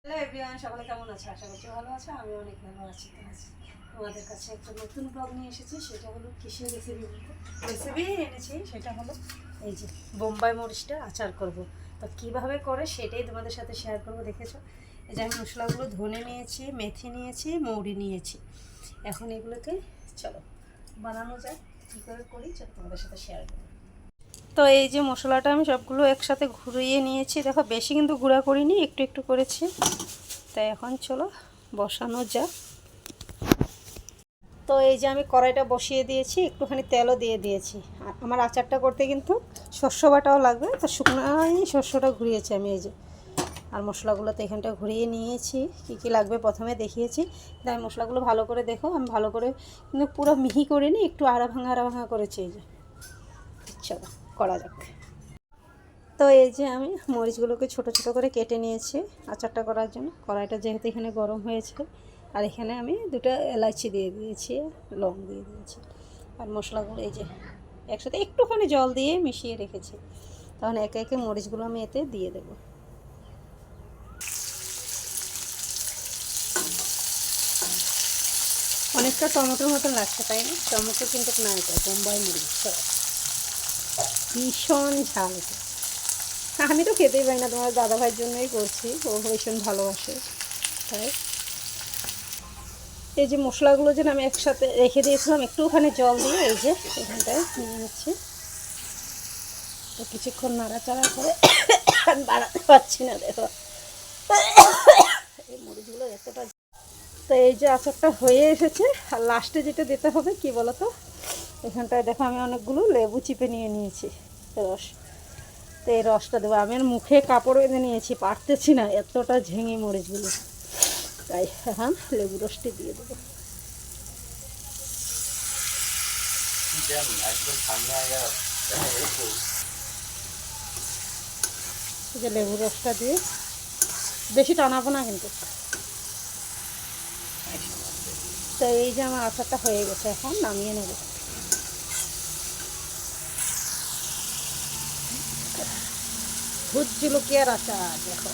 Hello everyone, সকলে কেমন আছে? আশা করছি ভালো আছে। আমি অনেক ভালো আছি। তোমাদের কাছে একটা নতুন ব্লগ নিয়ে এসেছি। সেটা হলো কিসের রেসিপি এনেছি, সেটা হলো এই যে বোম্বাই মরিচটা আচার করব। তো কীভাবে করে সেটাই তোমাদের সাথে শেয়ার করব। দেখেছো, এই যে আমি মশলাগুলো ধনে নিয়েছি, মেথি নিয়েছি, মৌরি নিয়েছি। এখন এগুলোকে চলো বানানো যায়। কী করে করি চলো তোমাদের সাথে শেয়ার করবো। তো এই যে মশলাটা আমি সবগুলো একসাথে ঘুরিয়ে নিয়েছি। দেখো, বেশি কিন্তু গুঁড়া করিনি, একটু একটু করেছি। তাই এখন চলো বসানো যাক। তো এই যে আমি কড়াইটা বসিয়ে দিয়েছি, একটুখানি তেলও দিয়ে দিয়েছি। আর আমার আচারটা করতে কিন্তু শস্য বাটাও লাগবে, তো শুকনোই শস্যটা ঘুরিয়েছি আমি। এই যে আর মশলাগুলো তো এখানটা ঘুরিয়ে নিয়েছি। কী কী লাগবে প্রথমে দেখিয়েছি। তাই মশলাগুলো ভালো করে দেখো, আমি ভালো করে কিন্তু পুরো মিহি করিনি, একটু আড়া ভাঙা করেছি। এই যে চলো করা যাক। তো এই যে আমি মরিচগুলোকে ছোট ছোট করে কেটে নিয়েছি আচারটা করার জন্য। কড়াইটা যেহেতু এখানে গরম হয়েছে, আর এখানে আমি দুটো এলাচি দিয়ে দিয়েছি, লং দিয়ে দিয়েছি। আর মশলাগুলো এই যে একসাথে একটুখানি জল দিয়ে মিশিয়ে রেখেছি। তখন একে একে মরিচগুলো আমি এতে দিয়ে দেবো। অনেকটা টমেটোর মতন লাগছে, তাই না? টমেটো কিন্তু না, এটা বোম্বাই মরিচ। ভীষণ ঝাল এটা। আমি তো খেতেই পাই না, তোমার দাদা ভাইয়ের জন্যই করছি, ও ভীষণ ভালোবাসে। তাই এই যে মশলাগুলো যেন আমি একসাথে রেখে দিয়েছিলাম একটুখানি জল দিয়ে, এই যে এখানটায় নিয়ে নিচ্ছি। তো কিছুক্ষণ নাড়াচাড়া করে বাড়াতে পারছি না, দেখো এই মরিচগুলো এতটা। তো এই যে আচারটা হয়ে এসেছে। আর লাস্টে যেটা দিতে হবে কি বলো তো, এখানটায় দেখো আমি অনেকগুলো লেবু চিপে নিয়ে নিয়েছি রস। তো এই রসটা দেবো। আমি মুখে কাপড় বেঁধে নিয়েছি, পারতেছি না, এতটা ঝেঙে মরিচগুলো। তাই এখন লেবু রসটি দিয়ে দেবো। যে লেবু রসটা দিয়ে বেশি টানাবো না কিন্তু। তো এই যে আমার আচারটা হয়ে গেছে, এখন নামিয়ে নেব। ভুত জুলুকিয়ার আচার দেখো।